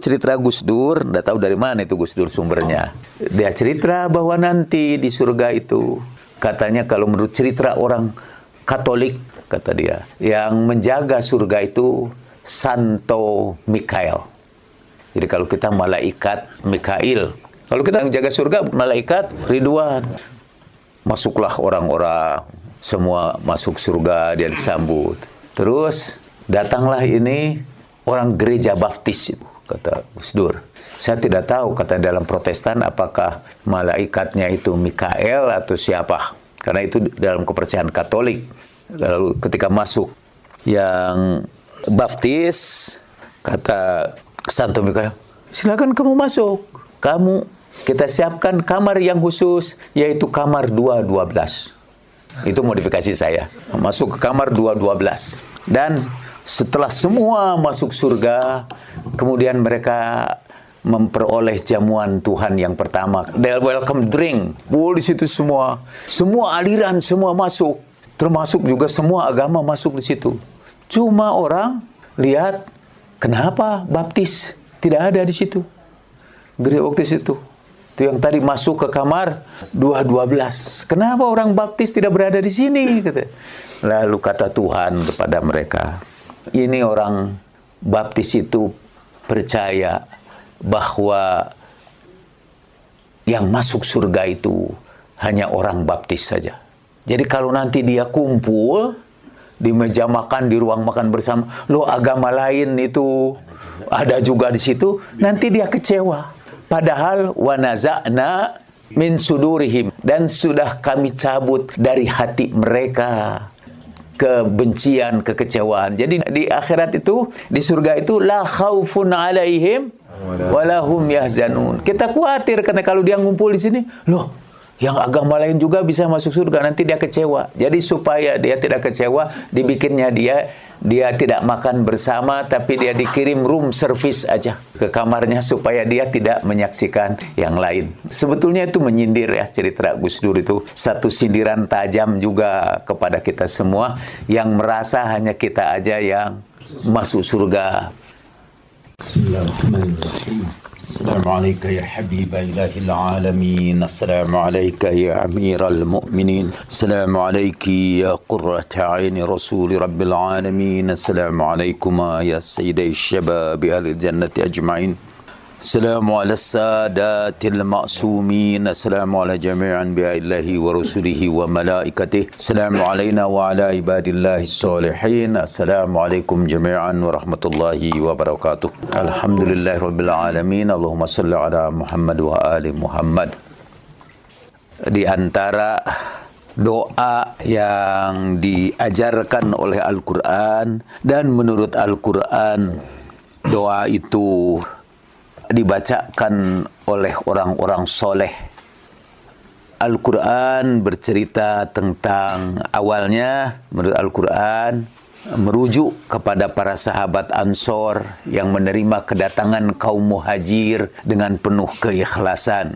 cerita Gus Dur, nggak tahu dari mana itu Gus Dur sumbernya. Dia cerita bahwa nanti di surga itu, katanya kalau menurut cerita orang Katolik, kata dia, yang menjaga surga itu Santo Mikael. Jadi kalau kita malaikat Mikail, kalau kita menjaga surga malaikat Ridwan. Masuklah orang-orang, semua masuk surga, dia disambut. Terus datanglah ini orang gereja baptis itu, kata Gus Dur. Saya tidak tahu, kata dalam Protestan, apakah malaikatnya itu Mikael atau siapa. Karena itu dalam kepercayaan Katolik. Lalu ketika masuk yang baptis, kata Santo Mikael, silakan kamu masuk. Kita siapkan kamar yang khusus, yaitu kamar 212. Itu modifikasi saya. Masuk ke kamar 212. Dan setelah semua masuk surga, kemudian mereka memperoleh jamuan Tuhan yang pertama. The welcome drink. Di situ semua aliran semua masuk. Termasuk juga semua agama masuk di situ. Cuma orang lihat, kenapa baptis tidak ada di situ? Gereja baptis itu yang tadi masuk ke kamar 212. Kenapa orang baptis tidak berada di sini? Kata. Lalu kata Tuhan kepada mereka, ini orang baptis itu percaya bahwa yang masuk surga itu hanya orang baptis saja. Jadi kalau nanti dia kumpul di meja makan, di ruang makan bersama, agama lain itu ada juga di situ, nanti dia kecewa. Padahal wanaza'na min sudurihim, dan sudah kami cabut dari hati mereka kebencian, kekecewaan. Jadi di akhirat itu, di surga itu, la khaufun alaihim walahum yahzanun. Kita khawatir karena kalau dia ngumpul di sini, yang agama lain juga bisa masuk surga, nanti dia kecewa. Jadi supaya dia tidak kecewa, dibikinnya dia tidak makan bersama, tapi dia dikirim room service aja ke kamarnya supaya dia tidak menyaksikan yang lain. Sebetulnya itu menyindir ya, cerita Gus Dur itu satu sindiran tajam juga kepada kita semua yang merasa hanya kita aja yang masuk surga. Bismillahirrahmanirrahim. Assalamualaikum ya habiba ilahil alamin. Assalamualaikum ya amiral mu'minin. Assalamualaikum ya qurrata aini rasuli rabbil alamin. Assalamualaikum ya sayyidai syabab ahli jannati ajma'in. Assalamu ala sadatil ma'sumin. Assalamu ala jami'an bi'illahi wa rusulihi wa malaikatih. Assalamu alayna wa ala ibadillahi salihin. Assalamu alaikum jami'an wa rahmatullahi wa barakatuh. Alhamdulillahi rabbil alamin. Allahumma salli ala Muhammad wa ali Muhammad. Di antara doa yang diajarkan oleh Al-Quran, dan menurut Al-Quran doa itu dibacakan oleh orang-orang soleh. Al-Quran bercerita tentang, awalnya menurut Al-Quran merujuk kepada para sahabat Ansor yang menerima kedatangan kaum muhajir dengan penuh keikhlasan.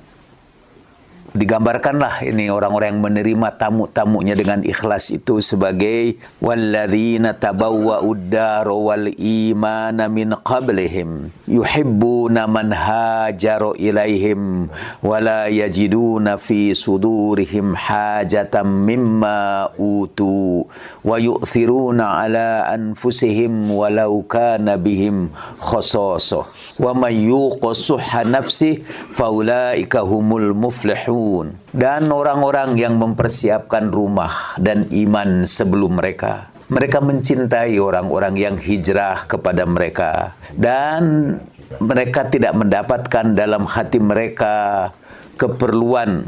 Digambarkanlah ini orang-orang yang menerima tamu-tamunya dengan ikhlas itu sebagai walladzina tabawwa'ud dara wal imana min qablihim yuhibbuna man hajara ilaihim wala yajiduna fi sudurihim hajatan mimma utu wa yu'thiruna ala anfusihim walau kana bihim khasasah wa may yuqa suhha nafsihi faulaika humul muflihun. Dan orang-orang yang mempersiapkan rumah dan iman sebelum mereka. Mereka mencintai orang-orang yang hijrah kepada mereka. Dan mereka tidak mendapatkan dalam hati mereka keperluan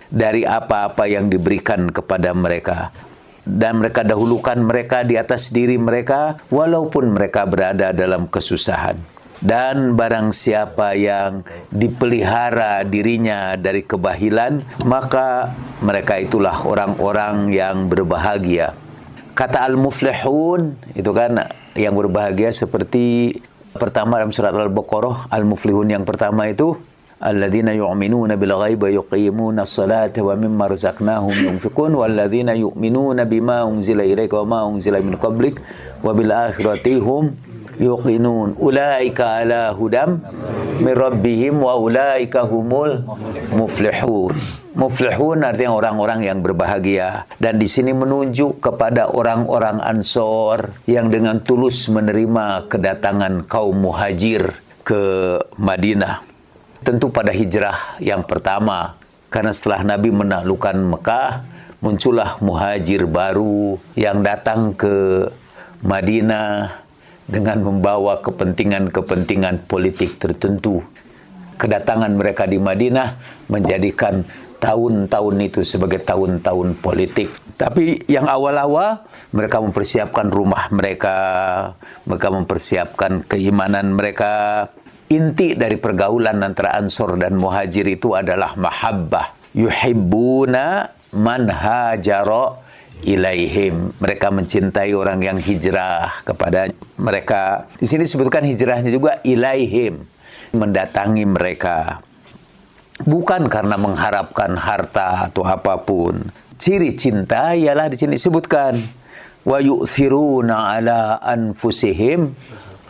dari apa-apa yang diberikan kepada mereka. Dan mereka dahulukan mereka di atas diri mereka walaupun mereka berada dalam kesusahan. Dan barang siapa yang dipelihara dirinya dari kebahilan, maka mereka itulah orang-orang yang berbahagia. Kata al-muflihun itu kan yang berbahagia, seperti pertama dalam surat Al-Baqarah, al-muflihun yang pertama itu alladzina yu'minuna bil ghaibi wa yuqimuna as-salata wa mimma razaqnahum yunfiqun walladzina yu'minuna bima unzila ilaika wa ma unzila min qablik wa bil akhirati hum yuqinun ulaika ala hudam min rabbihim wa ulaika humul muflihun. Muflihun artinya orang-orang yang berbahagia, dan di sini menunjuk kepada orang-orang Ansor yang dengan tulus menerima kedatangan kaum muhajir ke Madinah. Tentu pada hijrah yang pertama, karena setelah Nabi menaklukkan Mekah, muncullah muhajir baru yang datang ke Madinah dengan membawa kepentingan-kepentingan politik tertentu. Kedatangan mereka di Madinah menjadikan tahun-tahun itu sebagai tahun-tahun politik. Tapi yang awal-awal mereka mempersiapkan rumah mereka mempersiapkan keimanan mereka. Inti dari pergaulan antara Ansor dan Muhajir itu adalah mahabbah. Yuhibbuna man hajara ilaihim. Mereka mencintai orang yang hijrah kepada mereka. Di sini disebutkan hijrahnya juga ilaihim, mendatangi mereka. Bukan karena mengharapkan harta atau apapun. Ciri cinta ialah di sini disebutkan wa yu'thiruna ala anfusihim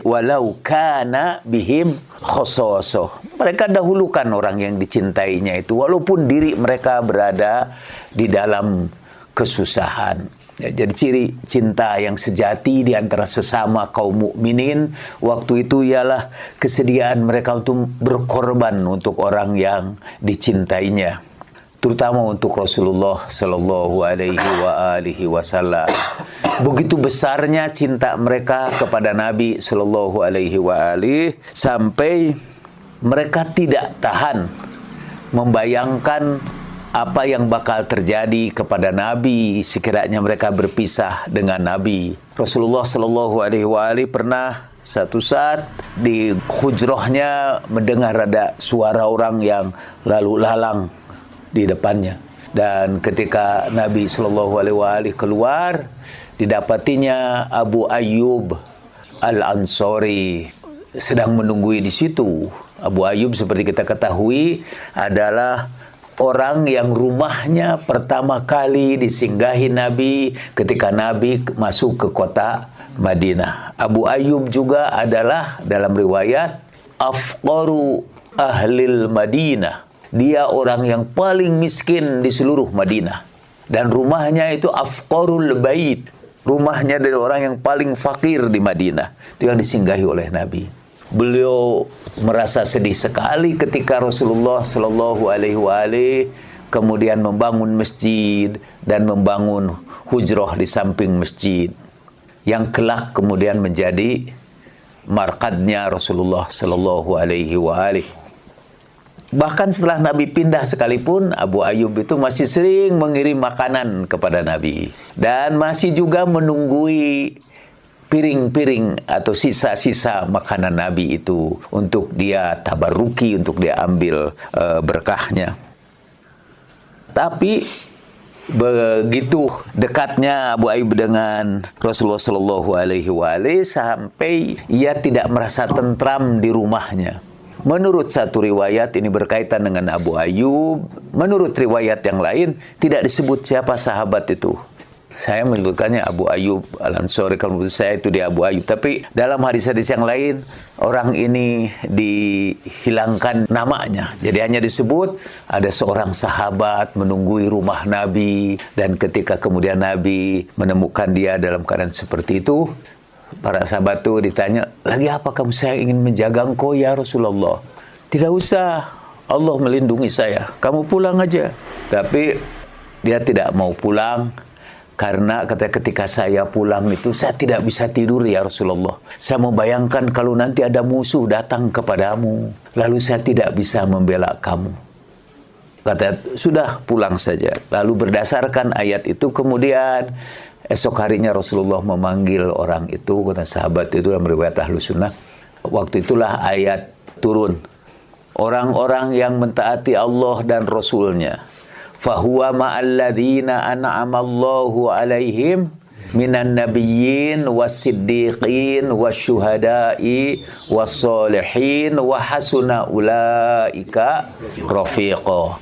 walau kana bihim khossosoh. Mereka dahulukan orang yang dicintainya itu walaupun diri mereka berada di dalam kesusahan. Ya, jadi ciri cinta yang sejati di antara sesama kaum mukminin waktu itu ialah kesediaan mereka untuk berkorban untuk orang yang dicintainya, terutama untuk Rasulullah Sallallahu Alaihi Wasallam. Begitu besarnya cinta mereka kepada Nabi Sallallahu Alaihi Wasallam sampai mereka tidak tahan membayangkan apa yang bakal terjadi kepada Nabi sekiranya mereka berpisah dengan Nabi. Rasulullah Sallallahu Alaihi Wasallam pernah satu saat di hujrahnya mendengar ada suara orang yang lalu lalang di depannya. Dan ketika Nabi Sallallahu Alaihi Wasallam keluar, didapatinya Abu Ayyub Al-Ansari sedang menunggui di situ. Abu Ayyub seperti kita ketahui adalah orang yang rumahnya pertama kali disinggahi Nabi ketika Nabi masuk ke kota Madinah. Abu Ayyub juga adalah dalam riwayat afqaru ahlil Madinah. Dia orang yang paling miskin di seluruh Madinah. Dan rumahnya itu afqarul bait. Rumahnya dari orang yang paling fakir di Madinah. Itu yang disinggahi oleh Nabi. Beliau merasa sedih sekali ketika Rasulullah Sallallahu Alaihi Wasallam kemudian membangun masjid dan membangun hujrah di samping masjid yang kelak kemudian menjadi markadnya Rasulullah Sallallahu Alaihi Wasallam. Bahkan setelah Nabi pindah sekalipun, Abu Ayyub itu masih sering mengirim makanan kepada Nabi dan masih juga menunggui piring-piring atau sisa-sisa makanan Nabi itu untuk dia tabaruki, untuk dia ambil berkahnya. Tapi begitu dekatnya Abu Ayyub dengan Rasulullah Sallallahu Alaihi Wasallam sampai ia tidak merasa tentram di rumahnya. Menurut satu riwayat ini berkaitan dengan Abu Ayyub, menurut riwayat yang lain tidak disebut siapa sahabat itu. Saya menyebutkannya Abu Ayyub Al-Ansari, kalau menurut saya itu dia Abu Ayyub. Tapi dalam hadis-hadis yang lain, orang ini dihilangkan namanya. Jadi hanya disebut ada seorang sahabat menunggui rumah Nabi. Dan ketika kemudian Nabi menemukan dia dalam keadaan seperti itu, para sahabat itu ditanya, lagi apa kamu? Saya ingin menjaga engkau ya Rasulullah. Tidak usah, Allah melindungi saya. Kamu pulang aja. Tapi dia tidak mau pulang. Karena ketika saya pulang itu saya tidak bisa tidur ya Rasulullah. Saya membayangkan kalau nanti ada musuh datang kepadamu, lalu saya tidak bisa membela kamu. Kata, sudah pulang saja. Lalu berdasarkan ayat itu kemudian esok harinya Rasulullah memanggil orang itu, kata sahabat itu dalam riwayat Ahlus Sunnah. Waktu itulah ayat turun. Orang-orang yang mentaati Allah dan Rasulnya, fahuwa ma'alladzina an'amallahu alaihim minan nabiyyin was-siddiqin wasyuhada'i was-solihin wa hasuna ulaika rafiqa.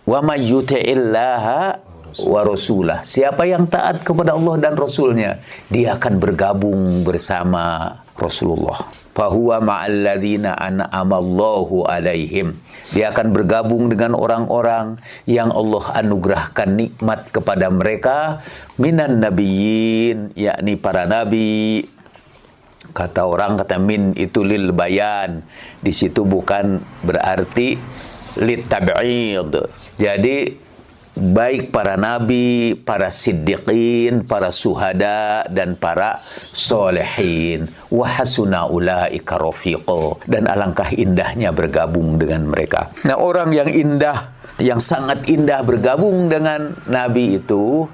Wa may yuti'illaha wa rasulah. Siapa yang taat kepada Allah dan Rasulnya, dia akan bergabung bersama Rasulullah. Fahuwa ma'alladzina an'amallahu alaihim. Dia akan bergabung dengan orang-orang yang Allah anugerahkan nikmat kepada mereka minan nabiyyin, yakni para nabi. Kata orang, kata min itu lil bayan. Di situ bukan berarti lit tab'id. Jadi baik para nabi, para siddiqin, para suhada, dan para solehin. Wa hasuna ulaika rafiqa. Dan alangkah indahnya bergabung dengan mereka. Nah, orang yang indah, yang sangat indah bergabung dengan nabi itu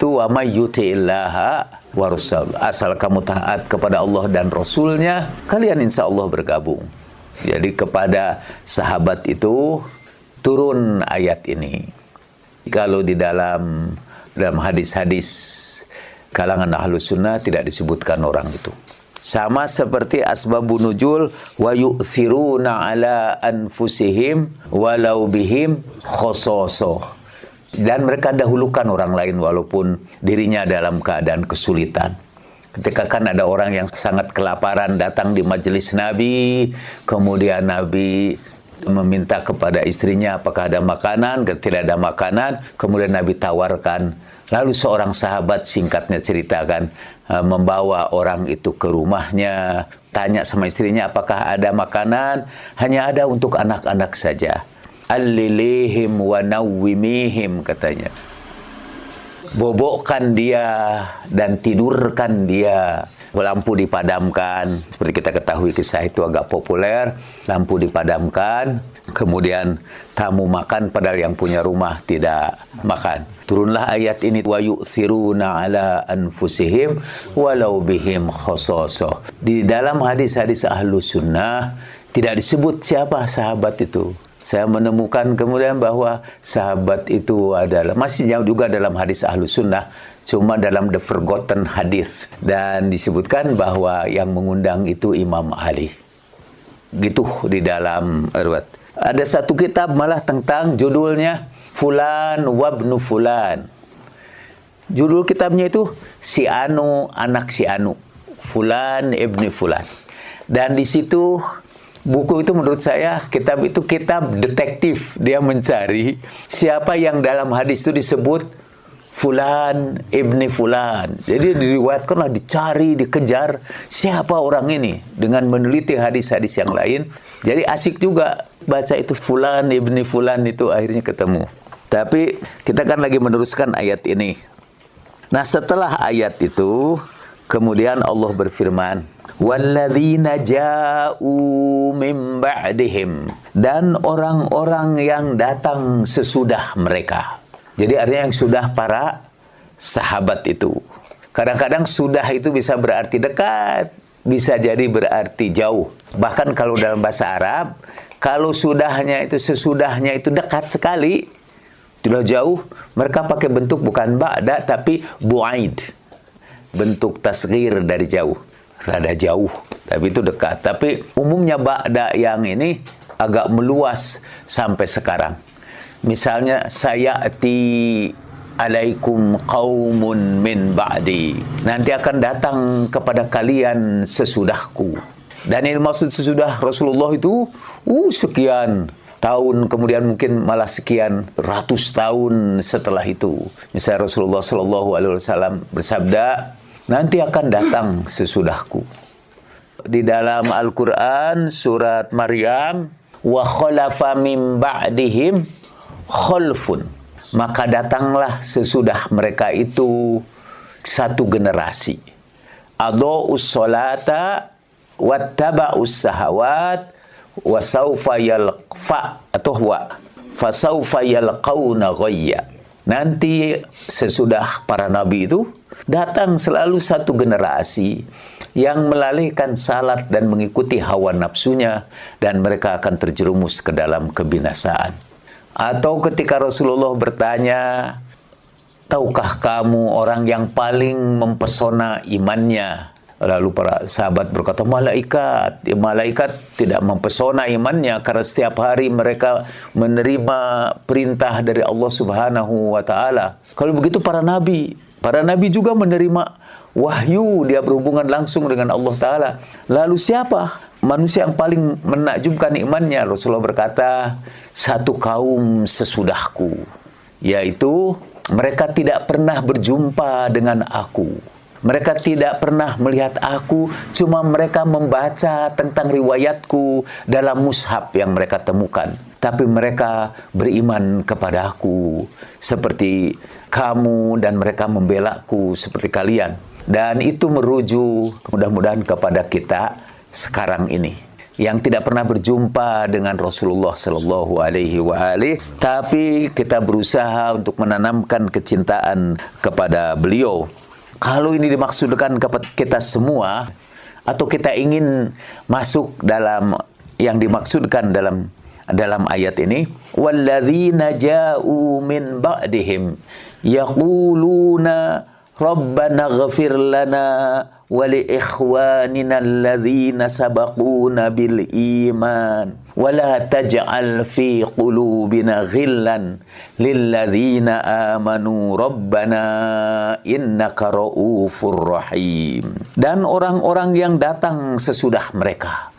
wa may yuti'illaha wa rasul. Asal kamu taat kepada Allah dan Rasulnya, kalian insya Allah bergabung. Jadi kepada sahabat itu turun ayat ini. Kalau di dalam hadis-hadis kalangan Ahlus Sunnah tidak disebutkan orang itu. Sama seperti asbabun nuzul, wa yu'thiruna ala anfusihim walau bihim khososoh. Dan mereka dahulukan orang lain walaupun dirinya dalam keadaan kesulitan. Ketika kan ada orang yang sangat kelaparan datang di majelis Nabi, kemudian Nabi meminta kepada istrinya apakah ada makanan, tidak ada makanan, kemudian Nabi tawarkan. Lalu seorang sahabat, singkatnya ceritakan, membawa orang itu ke rumahnya, tanya sama istrinya apakah ada makanan, hanya ada untuk anak-anak saja. Allilihim wa nawwimihim, katanya. Bobokkan dia dan tidurkan dia. Lampu dipadamkan, seperti kita ketahui kisah itu agak populer. Lampu dipadamkan, kemudian tamu makan padahal yang punya rumah tidak makan. Turunlah ayat ini, wa yu'thiruna ala anfusihim walau bihim khososoh. Di dalam hadis-hadis Ahlus Sunnah tidak disebut siapa sahabat itu. Saya menemukan kemudian bahwa sahabat itu adalah, masih juga dalam hadis Ahlus Sunnah, cuma dalam the forgotten hadis. Dan disebutkan bahwa yang mengundang itu Imam Ali. Gitu di dalam riwayat. Ada satu kitab malah tentang judulnya Fulan wabnu Fulan. Judul kitabnya itu Si Anu, anak si Anu. Fulan ibni Fulan. Dan di situ buku itu menurut saya, kitab itu kitab detektif. Dia mencari siapa yang dalam hadis itu disebut Fulan ibni Fulan. Jadi diriwayatkanlah, dicari, dikejar siapa orang ini dengan meneliti hadis-hadis yang lain. Jadi asik juga baca itu Fulan ibni Fulan itu, akhirnya ketemu. Tapi kita kan lagi meneruskan ayat ini. Nah, setelah ayat itu kemudian Allah berfirman, walladzina ja'u min ba'dihim, dan orang-orang yang datang sesudah mereka. Jadi artinya yang sudah para sahabat itu. Kadang-kadang sudah itu bisa berarti dekat, bisa jadi berarti jauh. Bahkan kalau dalam bahasa Arab, kalau sudahnya itu, sesudahnya itu dekat sekali, sudah jauh, mereka pakai bentuk bukan ba'da tapi bu'aid. Bentuk tasghir dari jauh. Rada jauh, tapi itu dekat. Tapi umumnya ba'da yang ini agak meluas sampai sekarang. Misalnya, sayati alaikum qaumun min ba'di. Nanti akan datang kepada kalian sesudahku. Dan ini maksud sesudah Rasulullah itu sekian tahun, kemudian mungkin malah sekian ratus tahun setelah itu. Misalnya Rasulullah SAW bersabda, nanti akan datang sesudahku. Di dalam Al-Quran surat Maryam, wa khalafa min ba'dihim khalfun, maka datanglah sesudah mereka itu satu generasi. Adha'us salata wattaba'us sahawat wa sawfa yalqa atau wa fa sawfa yalqauna ghayya. Nanti sesudah para nabi itu datang selalu satu generasi yang melalaikan salat dan mengikuti hawa nafsunya, dan mereka akan terjerumus ke dalam kebinasaan. Atau ketika Rasulullah bertanya, tahukah kamu orang yang paling mempesona imannya? Lalu para sahabat berkata, malaikat. Malaikat tidak mempesona imannya karena setiap hari mereka menerima perintah dari Allah Subhanahu wa Ta'ala. Kalau begitu para nabi juga menerima wahyu, dia berhubungan langsung dengan Allah Ta'ala. Lalu siapa manusia yang paling menakjubkan imannya? Rasulullah berkata, satu kaum sesudahku, yaitu mereka tidak pernah berjumpa dengan aku. Mereka tidak pernah melihat aku, cuma mereka membaca tentang riwayatku dalam mushaf yang mereka temukan. Tapi mereka beriman kepada aku seperti kamu, dan mereka membelaku seperti kalian. Dan itu merujuk mudah-mudahan kepada kita sekarang ini yang tidak pernah berjumpa dengan Rasulullah Sallallahu Alaihi Wasallam, tapi kita berusaha untuk menanamkan kecintaan kepada beliau. Kalau ini dimaksudkan kepada kita semua, atau kita ingin masuk dalam yang dimaksudkan dalam ayat ini, walladzina ja'u min ba'dihim yaquluna rabbana ighfir lana wa li ikhwanina alladzina sabaquna bil iman wa la taj'al fi qulubina ghillan lil ladzina amanu rabbana innaka ra'ufur rahim. Dan orang-orang yang datang sesudah mereka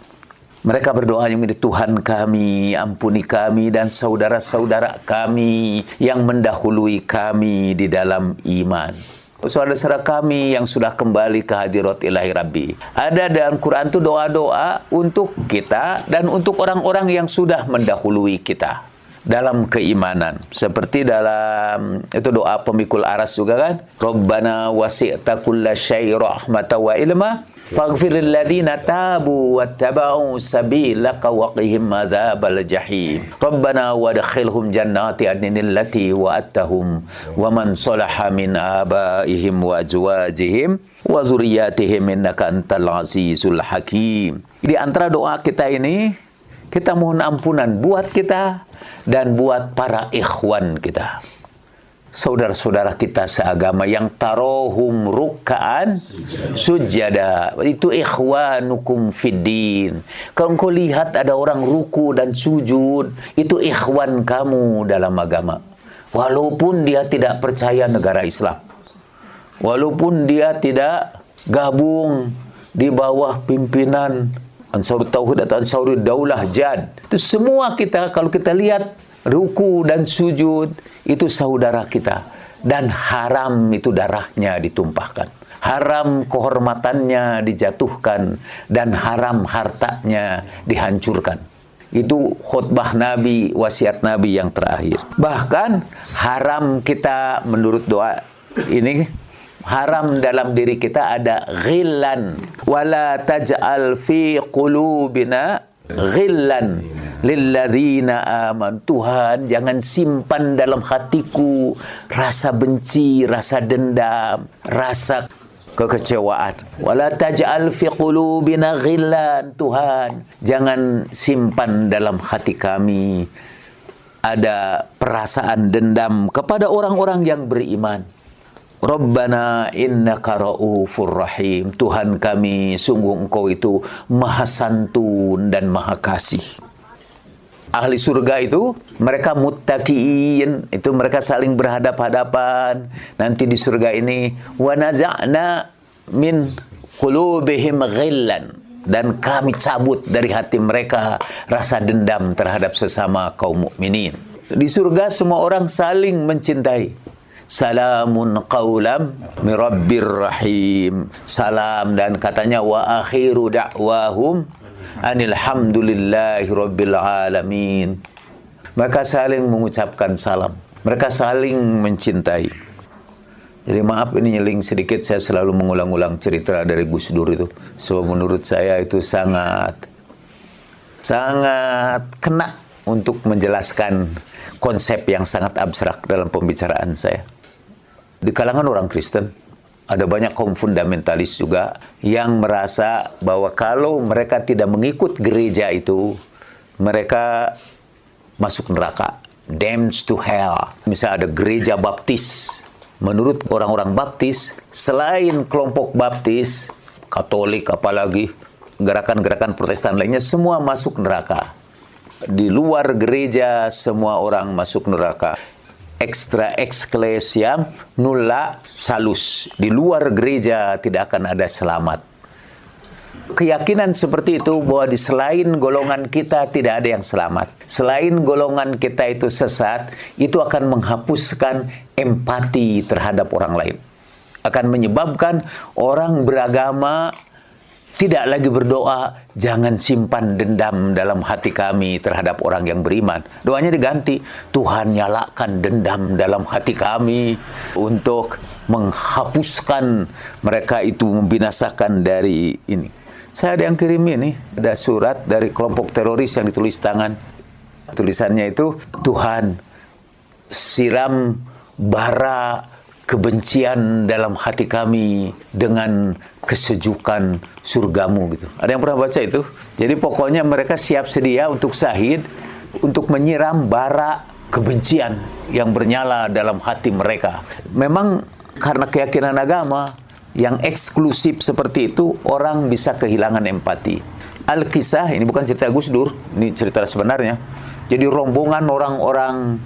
berdoa yang ini, Tuhan kami, ampuni kami dan saudara-saudara kami yang mendahului kami di dalam iman. Saudara-saudara kami yang sudah kembali ke hadirat ilahi Rabbi. Ada dalam Quran itu doa-doa untuk kita dan untuk orang-orang yang sudah mendahului kita dalam keimanan. Seperti dalam itu doa pemikul aras juga kan. Rabbana wasi'ta kulla syai' rahmatan wa ilma faghfir lil ladzina tabu wattaba'u sabilaka wa qihim adzabal jahim. Rabbana wadkhilhum jannati adnin allati wa'adtahum wa man salaha min abaihim wa azwajihim wa dzurriyyatihim innaka antal azizul hakim. Di antara doa kita ini, kita mohon ampunan buat kita dan buat para ikhwan kita, saudara-saudara kita seagama yang tarohum ruk'an sujada. Itu ikhwanukum fiddin. Kalau engkau lihat ada orang ruku dan sujud, itu ikhwan kamu dalam agama. Walaupun dia tidak percaya negara Islam, walaupun dia tidak gabung di bawah pimpinan Ansarut Tauhid atau Ansarut Daulah Jad, itu semua kita, kalau kita lihat ruku dan sujud, itu saudara kita. Dan haram itu darahnya ditumpahkan, haram kehormatannya dijatuhkan, dan haram hartanya dihancurkan. Itu khutbah Nabi, wasiat Nabi yang terakhir. Bahkan haram kita menurut doa ini, haram dalam diri kita ada ghillan, wala taj'al fi qulubina ghillan lilladzina aman. Tuhan, jangan simpan dalam hatiku rasa benci, rasa dendam, rasa kekecewaan. Wala taj'al fi qulubina ghillan. Tuhan, jangan simpan dalam hati kami ada perasaan dendam kepada orang-orang yang beriman. Rabbana innaka ra'ufur rahim. Tuhan kami, sungguh Engkau itu maha santun dan maha kasih. Ahli surga itu mereka muttaqiin, itu mereka saling berhadap-hadapan nanti di surga ini. Wa naza'na min qulubihim ghillan, dan kami cabut dari hati mereka rasa dendam terhadap sesama kaum mukminin. Di surga semua orang saling mencintai. Salamun qaulam min rabbir rahim. Salam, dan katanya wa akhiru da'wahum anil hamdulillahi rabbil alamin. Mereka saling mengucapkan salam, mereka saling mencintai. Jadi maaf ini nyeling sedikit, saya selalu mengulang-ulang cerita dari Gus Dur itu. So menurut saya itu sangat kena untuk menjelaskan konsep yang sangat abstrak dalam pembicaraan saya. Di kalangan orang Kristen ada banyak kaum fundamentalis juga yang merasa bahwa kalau mereka tidak mengikut gereja itu, mereka masuk neraka, damned to hell. Misalnya ada gereja Baptis. Menurut orang-orang Baptis, selain kelompok Baptis, Katolik apalagi, gerakan-gerakan Protestan lainnya, semua masuk neraka. Di luar gereja semua orang masuk neraka. extra ecclesiam nulla salus. Di luar gereja tidak akan ada selamat. Keyakinan seperti itu bahwa di selain golongan kita tidak ada yang selamat. Selain golongan kita itu sesat, itu akan menghapuskan empati terhadap orang lain. Akan menyebabkan orang beragama tidak lagi berdoa, jangan simpan dendam dalam hati kami terhadap orang yang beriman. Doanya diganti, Tuhan nyalakan dendam dalam hati kami untuk menghapuskan mereka itu, membinasakan dari ini. Saya ada yang kirim ini, ada surat dari kelompok teroris yang ditulis tangan. Tulisannya itu, Tuhan siram bara kebencian dalam hati kami dengan kesejukan surgamu gitu. Ada yang pernah baca itu? Jadi pokoknya mereka siap sedia untuk syahid, untuk menyiram bara kebencian yang bernyala dalam hati mereka. Memang karena keyakinan agama yang eksklusif seperti itu, orang bisa kehilangan empati. Al-Kisah, ini bukan cerita Gus Dur, ini cerita sebenarnya. Jadi rombongan orang-orang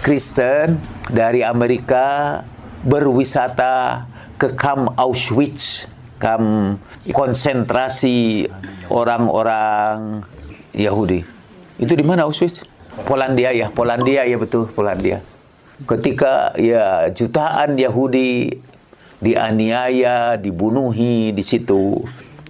Kristen dari Amerika berwisata ke kamp Auschwitz, kamp konsentrasi orang-orang Yahudi. Itu di mana Auschwitz? Polandia ya, betul, Polandia. Ketika ya jutaan Yahudi dianiaya, dibunuhi di situ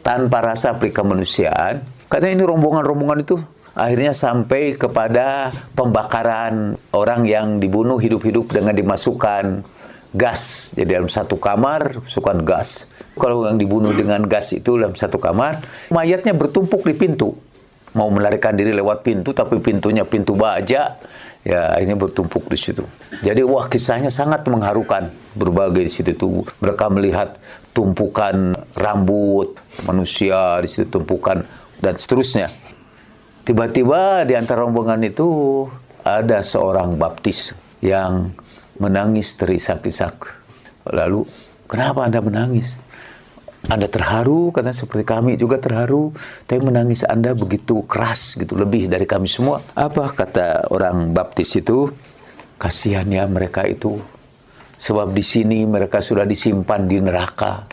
tanpa rasa kemanusiaan. Karena ini rombongan-rombongan itu akhirnya sampai kepada pembakaran orang yang dibunuh hidup-hidup dengan dimasukkan gas. Jadi dalam satu kamar, masukkan gas. Kalau yang dibunuh dengan gas itu dalam satu kamar, mayatnya bertumpuk di pintu. Mau melarikan diri lewat pintu, tapi pintunya pintu baja. Ya, akhirnya bertumpuk di situ. Jadi, wah, kisahnya sangat mengharukan. Berbagai di situ tuh. Mereka melihat tumpukan rambut manusia di situ, tumpukan dan seterusnya. Tiba-tiba di antara rombongan itu ada seorang baptis yang menangis terisak-isak. Lalu, kenapa Anda menangis? Anda terharu, karena seperti kami juga terharu, tapi menangis Anda begitu keras, gitu, lebih dari kami semua. Apa kata orang baptis itu? Kasihan ya mereka itu, sebab di sini mereka sudah disimpan di neraka.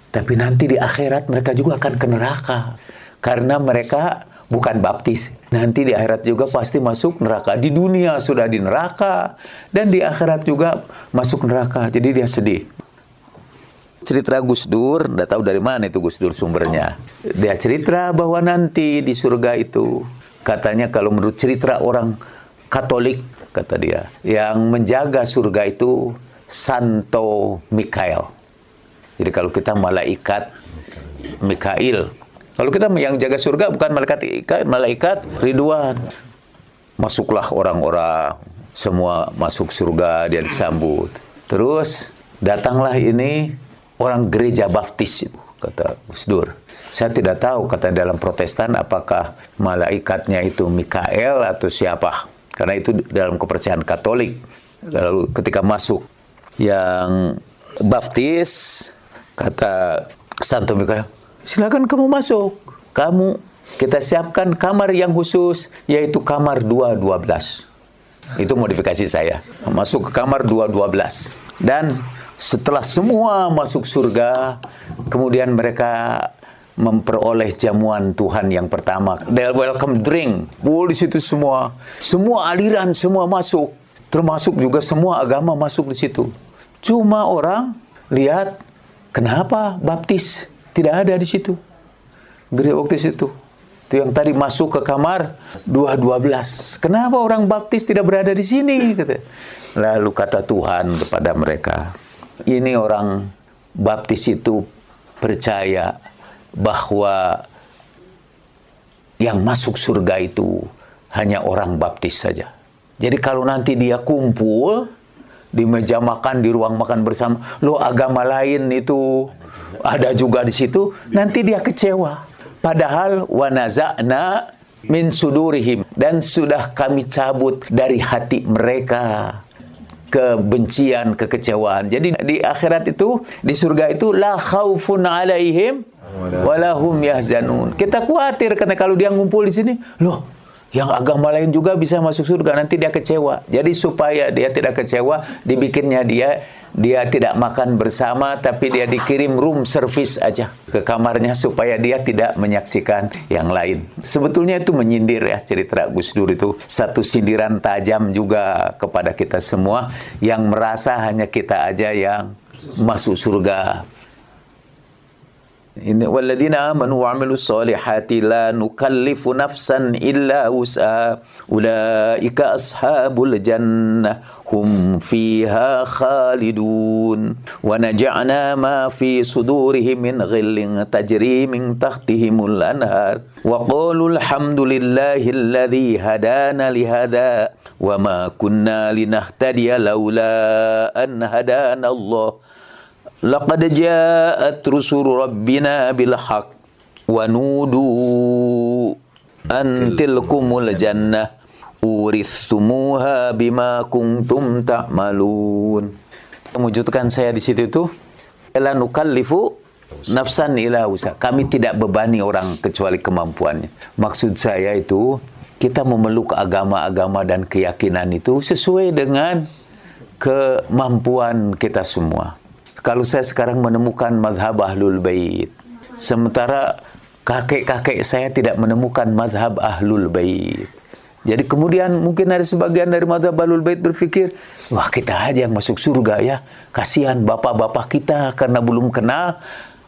Tapi nanti di akhirat mereka juga akan ke neraka, karena mereka bukan baptis. Nanti di akhirat juga pasti masuk neraka. Di dunia sudah di neraka, dan di akhirat juga masuk neraka. Jadi dia sedih. Cerita Gus Dur, tidak tahu dari mana itu Gus Dur sumbernya. Dia cerita bahwa nanti di surga itu, katanya kalau menurut cerita orang Katolik, kata dia, yang menjaga surga itu Santo Mikael. Jadi kalau kita malaikat Mikail, kalau kita yang jaga surga bukan malaikat Ridwan. Masuklah orang-orang, semua masuk surga, dia disambut. Terus datanglah ini orang gereja baptis itu, kata Gus Dur. Saya tidak tahu, kata dalam Protestan, apakah malaikatnya itu Mikael atau siapa. Karena itu dalam kepercayaan Katolik. Lalu ketika masuk yang baptis, kata Santo Mikael, silakan kamu masuk. Kita siapkan kamar yang khusus, yaitu kamar 212. Itu modifikasi saya. Masuk ke kamar 212. Dan setelah semua masuk surga, kemudian mereka memperoleh jamuan Tuhan yang pertama. The welcome drink. Di situ semua aliran semua masuk, termasuk juga semua agama masuk di situ. Cuma orang lihat, kenapa baptis tidak ada di situ? Gereja baptis itu yang tadi masuk ke kamar 212. Kenapa orang baptis tidak berada di sini? Lalu kata Tuhan kepada mereka, ini orang baptis itu percaya bahwa yang masuk surga itu hanya orang baptis saja. Jadi kalau nanti dia kumpul di meja makan, di ruang makan bersama, agama lain itu ada juga di situ, nanti dia kecewa. Padahal wanaza'na min sudurihim, dan sudah kami cabut dari hati mereka kebencian, kekecewaan. Jadi di akhirat itu, di surga itu, la khaufun alaihim walahum yahzanun. Kita khawatir karena kalau dia ngumpul di sini, Yang agama lain juga bisa masuk surga, nanti dia kecewa. Jadi supaya dia tidak kecewa, dibikinnya dia tidak makan bersama, tapi dia dikirim room service aja ke kamarnya supaya dia tidak menyaksikan yang lain. Sebetulnya itu menyindir ya, cerita Gus Dur itu satu sindiran tajam juga kepada kita semua yang merasa hanya kita aja yang masuk surga. Ini walladzina amanu wa 'amilus solihati la nukallifu nafsan illa wus'aha ulaika ashabul jannah hum fiha khalidun wa naja'na ma fi sudurihim min ghillin tajri min tahtihimul anhar wa qalu alhamdulillahi alladzi hadana li hadha wa ma kunna linahtadiya laula an hadana Allah. Laqad ja'at rusulu rabbina bil haqq wa nudu an tilkumul jannah urithumuha bima kuntum ta'malun. Mewujudkan saya di situ itu la nukallifu nafsan illa wusa. Kami tidak bebani orang kecuali kemampuannya. Maksud saya itu kita memeluk agama-agama dan keyakinan itu sesuai dengan kemampuan kita semua. Kalau saya sekarang menemukan mazhab Ahlul Bait, sementara kakek-kakek saya tidak menemukan mazhab Ahlul Bait. Jadi kemudian mungkin ada sebagian dari mazhab Ahlul Bait berpikir, wah kita aja yang masuk surga ya. Kasihan bapak-bapak kita karena belum kenal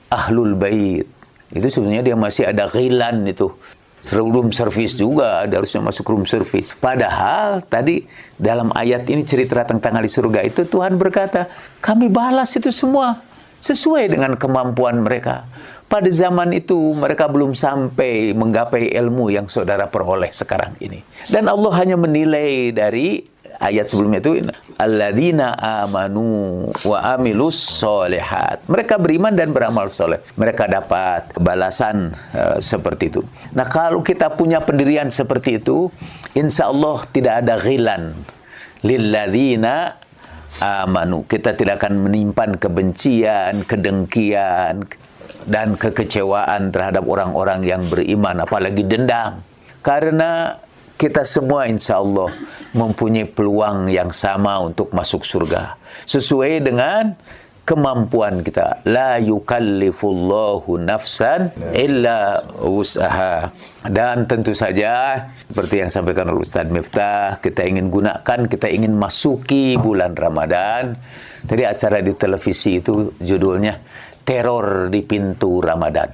Ahlul Bait. Itu sebenarnya dia masih ada ghilan itu. Room service juga, ada harusnya masuk room service. Padahal tadi dalam ayat ini cerita tentang ahli surga itu Tuhan berkata, kami balas itu semua sesuai dengan kemampuan mereka. Pada zaman itu mereka belum sampai menggapai ilmu yang saudara peroleh sekarang ini. Dan Allah hanya menilai dari ayat sebelumnya itu, alladzina amanu wa amilus solihat. Mereka beriman dan beramal soleh. Mereka dapat balasan seperti itu. Nah, kalau kita punya pendirian seperti itu, insya Allah tidak ada ghilan lilladzina amanu. Kita tidak akan menyimpan kebencian, kedengkian, dan kekecewaan terhadap orang-orang yang beriman, apalagi dendam. Karena kita semua insya Allah mempunyai peluang yang sama untuk masuk surga. Sesuai dengan kemampuan kita. La yukallifullahu nafsan illa wus'aha. Dan tentu saja, seperti yang sampaikan oleh Ustaz Miftah, kita ingin gunakan, kita ingin masuki bulan Ramadan. Tadi acara di televisi itu judulnya, Teror di Pintu Ramadan.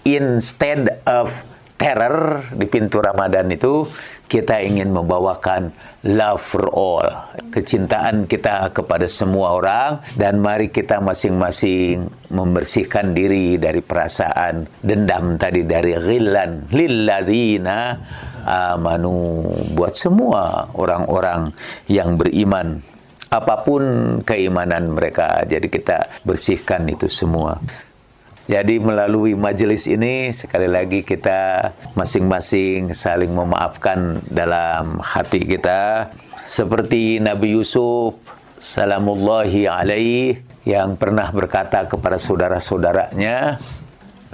Instead of teror di pintu Ramadan itu, kita ingin membawakan love for all, kecintaan kita kepada semua orang, dan mari kita masing-masing membersihkan diri dari perasaan dendam tadi, dari ghillan lilladzina amanu, buat semua orang-orang yang beriman, apapun keimanan mereka. Jadi kita bersihkan itu semua. Jadi melalui majelis ini sekali lagi kita masing-masing saling memaafkan dalam hati kita. Seperti Nabi Yusuf salamullahi alaihi yang pernah berkata kepada saudara-saudaranya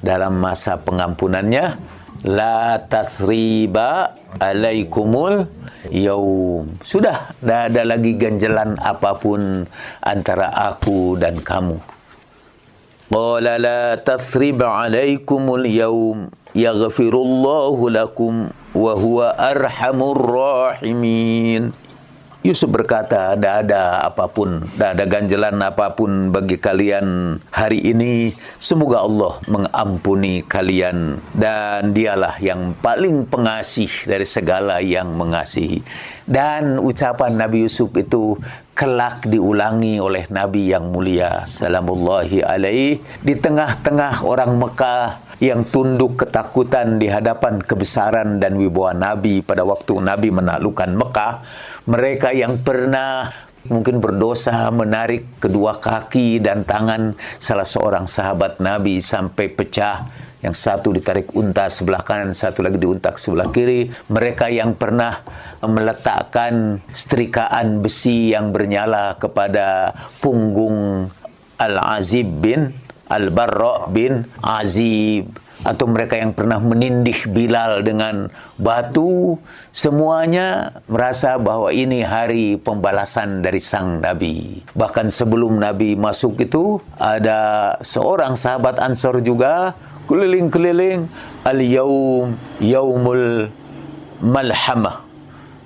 dalam masa pengampunannya, la tasriba alaikumul yaum. Sudah, tidak ada lagi ganjelan apapun antara aku dan kamu. Qala la tathrib 'alaikumul yawm yaghfirullahu lakum wa huwa arhamur rahimin. Yusuf berkata, tidak ada apapun, tidak ada ganjelan apapun bagi kalian hari ini. Semoga Allah mengampuni kalian, dan dialah yang paling pengasih dari segala yang mengasihi. Dan ucapan Nabi Yusuf itu kelak diulangi oleh Nabi yang mulia salamullahi alaihi di tengah-tengah orang Mekah yang tunduk ketakutan di hadapan kebesaran dan wibawa Nabi pada waktu Nabi menaklukkan Mekah. Mereka yang pernah mungkin berdosa menarik kedua kaki dan tangan salah seorang sahabat Nabi sampai pecah. Yang satu ditarik unta sebelah kanan, satu lagi diuntak sebelah kiri. Mereka yang pernah meletakkan setrikaan besi yang bernyala kepada punggung Al-Azib bin Al-Barra bin Azib. atau mereka yang pernah menindih Bilal dengan batu, semuanya merasa bahwa ini hari pembalasan dari sang Nabi. Bahkan sebelum Nabi masuk itu, ada seorang sahabat Ansor juga keliling-keliling, al-yaum yaumul malhamah.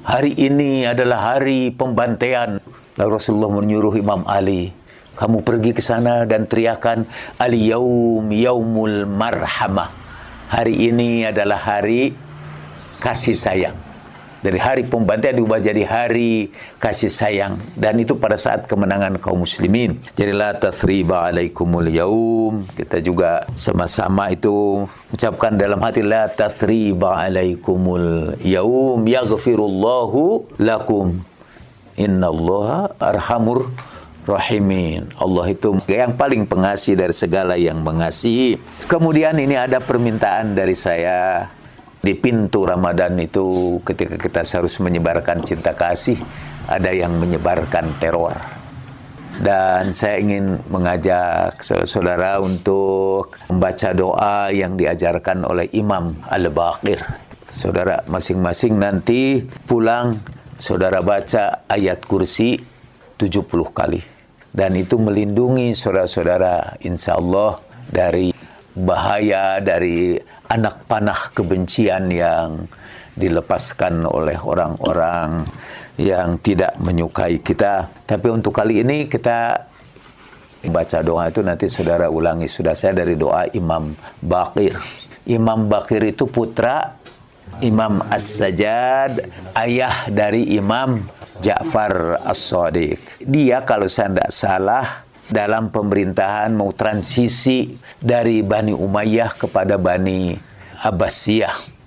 Hari ini adalah hari pembantaian. Lalu Rasulullah menyuruh Imam Ali, kamu pergi ke sana dan teriakan al-yaum yaumul marhamah. Hari ini adalah hari kasih sayang. Dari hari pembantaian diubah jadi hari kasih sayang, dan itu pada saat kemenangan kaum muslimin. Jadi la tathriba alaikumul yaum. Kita juga sama-sama itu ucapkan dalam hati, la tathriba alaikumul yaum yaghfirullahu lakum innallaha arhamur rahimin. Allah itu yang paling pengasih dari segala yang mengasihi. Kemudian ini ada permintaan dari saya. Di pintu Ramadan itu, ketika kita harus menyebarkan cinta kasih, ada yang menyebarkan teror. Dan saya ingin mengajak saudara untuk membaca doa yang diajarkan oleh Imam Al-Baqir. Saudara masing-masing nanti pulang, saudara baca ayat kursi 70 kali. Dan itu melindungi saudara-saudara, insya Allah, dari bahaya, dari anak panah kebencian yang dilepaskan oleh orang-orang yang tidak menyukai kita. Tapi untuk kali ini kita baca doa itu nanti saudara ulangi. Sudah saya dari doa Imam Baqir. Imam Baqir itu putra Imam As-Sajjad, ayah dari Imam Ja'far As-Shadiq. Dia kalau saya tidak salah dalam pemerintahan mau transisi dari Bani Umayyah kepada Bani Abbasiyah.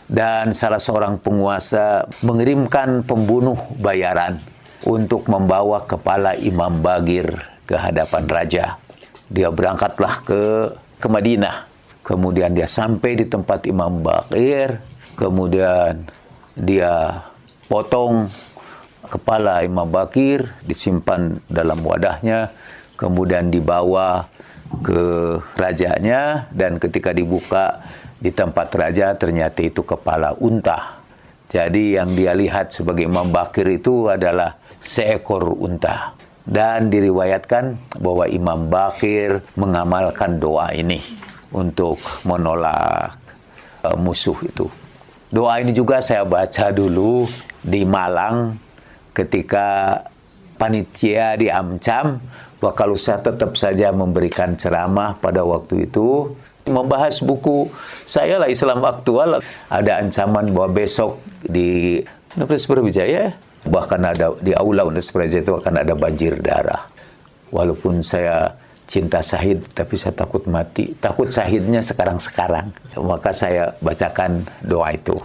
Dan salah seorang penguasa mengirimkan pembunuh bayaran untuk membawa kepala Imam Baqir ke hadapan raja. Dia berangkatlah ke Madinah. Kemudian dia sampai di tempat Imam Baqir. Kemudian dia potong kepala Imam Baqir, disimpan dalam wadahnya. Kemudian dibawa ke rajanya, dan ketika dibuka di tempat raja ternyata itu kepala unta. Jadi yang dia lihat sebagai Imam Baqir itu adalah seekor unta. Dan diriwayatkan bahwa Imam Baqir mengamalkan doa ini untuk menolak musuh itu. Doa ini juga saya baca dulu di Malang ketika panitia di Amcam, bahwa kalau saya tetap saja memberikan ceramah pada waktu itu, membahas buku saya lah, Islam Aktual, ada ancaman bahwa besok di Universitas Brawijaya, bahkan ada di aula Universitas Brawijaya itu akan ada banjir darah. Walaupun saya cinta syahid, tapi saya takut mati, takut syahidnya sekarang-sekarang. Maka saya bacakan doa itu.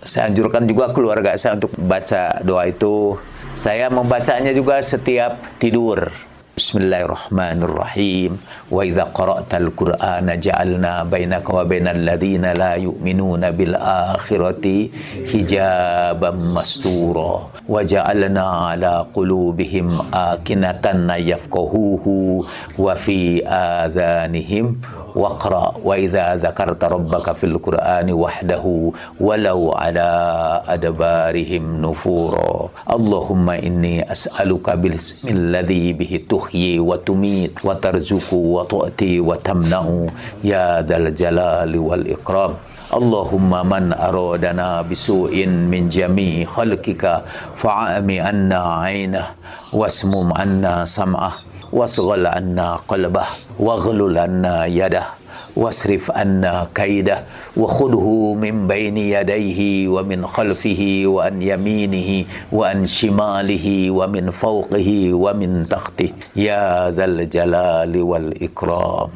Saya anjurkan juga keluarga saya untuk baca doa itu. Saya membacanya juga setiap tidur. Bismillahirrahmanirrahim. Wa idza qara'tal Qur'ana ja'alna bainaka wa bainal ladzina la yu'minuna bil akhirati hijaban mastura wa ja'alna ala qulubihim akinatan yafqahuhu wa fi adhanihim waqra wa idza dzakarta rabbaka fil qur'ani wahdahu walau ala adbarihim nufura. Allahumma inni as'aluka bil ismil ladzi bihi tuhyi wa tumit wa tarzuqu wa tu'ti wa tamna'u ya dzal jalali wal ikram. Allahumma man aradana bisu'in min jami'i khalqika fa'ami anna 'ainah wasmum anna sam'ah wasghal anna qalbah waghlul anna yadah wasrif anna kaidah wa khudhu min baini yadayhi wa min khalfihi wa an yaminihi wa an shimalihi wa min fawqihi wa min takhtihi ya dzal jalali wal ikram.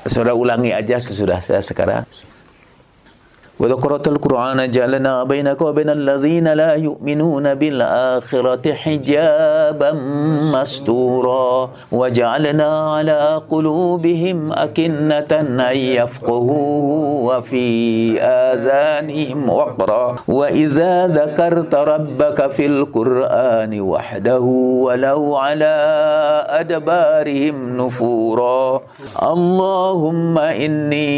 Saudara ulangi aja sesudah saya sekarang. وإذا قرأت القرآن جعلنا بينك وبين الذين لا يؤمنون بالآخرة حجابا مستورا وجعلنا على قلوبهم أكنة أن يفقهوه وفي آذانهم وقرا وإذا ذكرت ربك في القرآن وحده ولو على أدبارهم نفورا اللهم إني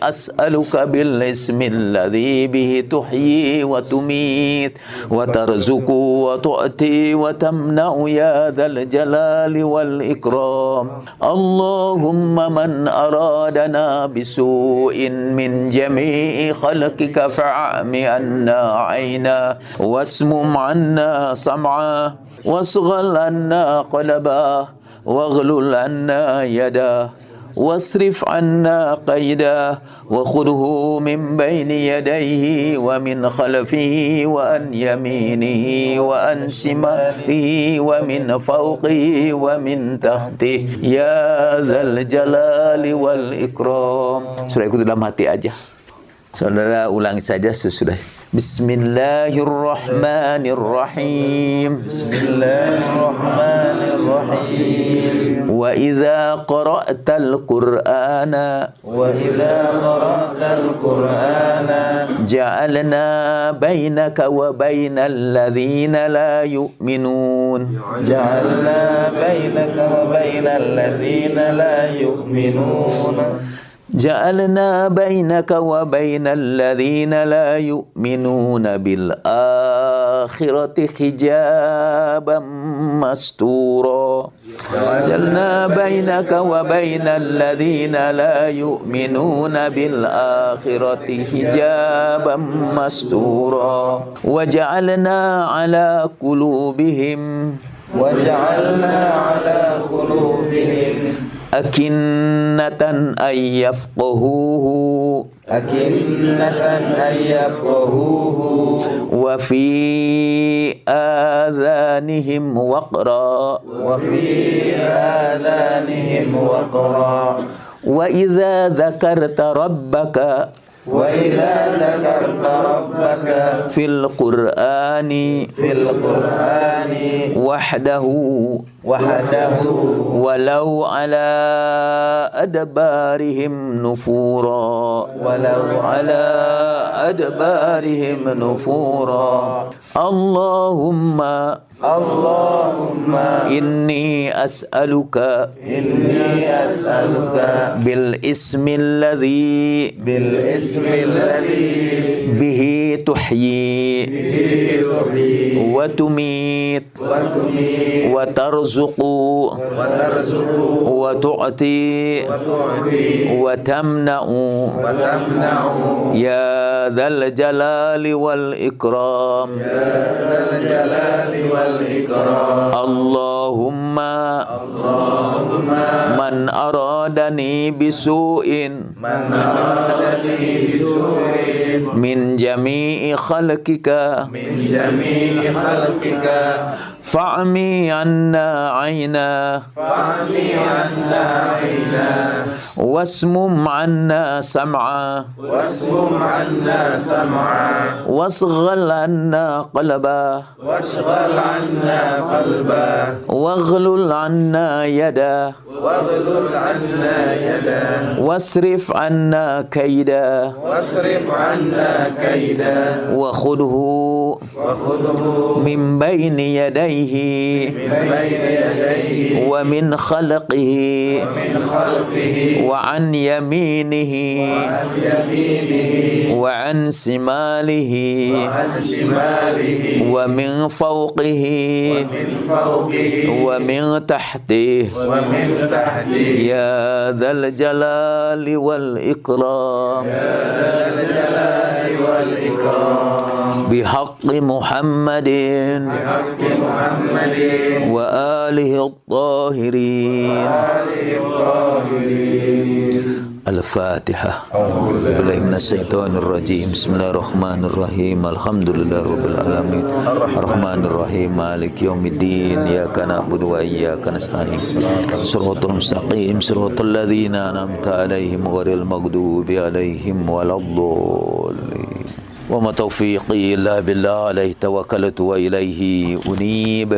أسألك بالاسم الذي به تحيي وتميت وترزق وتؤتي وتمنع يا ذا الجلال والإكرام اللهم من أرادنا بسوء من جميع خلقك فاعم عنا عينا واسمم عنا سمعا واصغل عنا قلبا واغلل عنا يدا واصرف عنا قيدا وخذه من بين يديه ومن خلفه وعن يمينه وعن شماله ومن فوقه ومن تحته يا ذا الجلال والإكرام. Sudah ikut dalam hati aja. Saudara ulangi saja sesudah. Bismillahirrahmanirrahim. Bismillahirrahmanirrahim. Wa idza qara'tal Qur'ana ja'alna bainaka wa bainal ladzina la yu'minun. جعلنا بينك وبين الذين لا يؤمنون جعلنا بينك وبين الذين لا يؤمنون بالآخرة حجابا مستورا جعلنا بينك وبين الذين لا يؤمنون بالآخرة حجابا مستورا وجعلنا على قلوبهم أكنة أن يفقهوه وفي آذانهم وقرا وإذا ذكرت ربك في القرآن وحده ولو على أدبارهم نفورا اللهم إني أسألك بالاسم الذي به تحيي وتميت وترزق وتعطي وتمنع يا ذا الجلال والإكرام اللهم من أرادني بسوء من جميع خلقك فاعمي عنا عينا واسمم عنا سمعا واصغل عنا قلبا واغلل عنا يدا واصرف عنا كيدا وخذه من بين يديه ومن خلقه وعن يمينه وعن شماله ومن فوقه ومن تحته يا ذا الجلال والإكرام بحق محمد وآله الطاهرين الفاتحة. أعوذ بالله من الشيطان الرجيم. بسم الله الرحمن الرحيم. الحمد لله رب العالمين الرحمن الرحيم مالك يوم الدين إياك نعبد وإياك نستعين صراط المستقيم صراط الذين أنعمت عليهم غير المغضوب عليهم ولا الضالين. Wa ma taufiqi illa billah alaihi tawakkaltu wa ilaihi unib.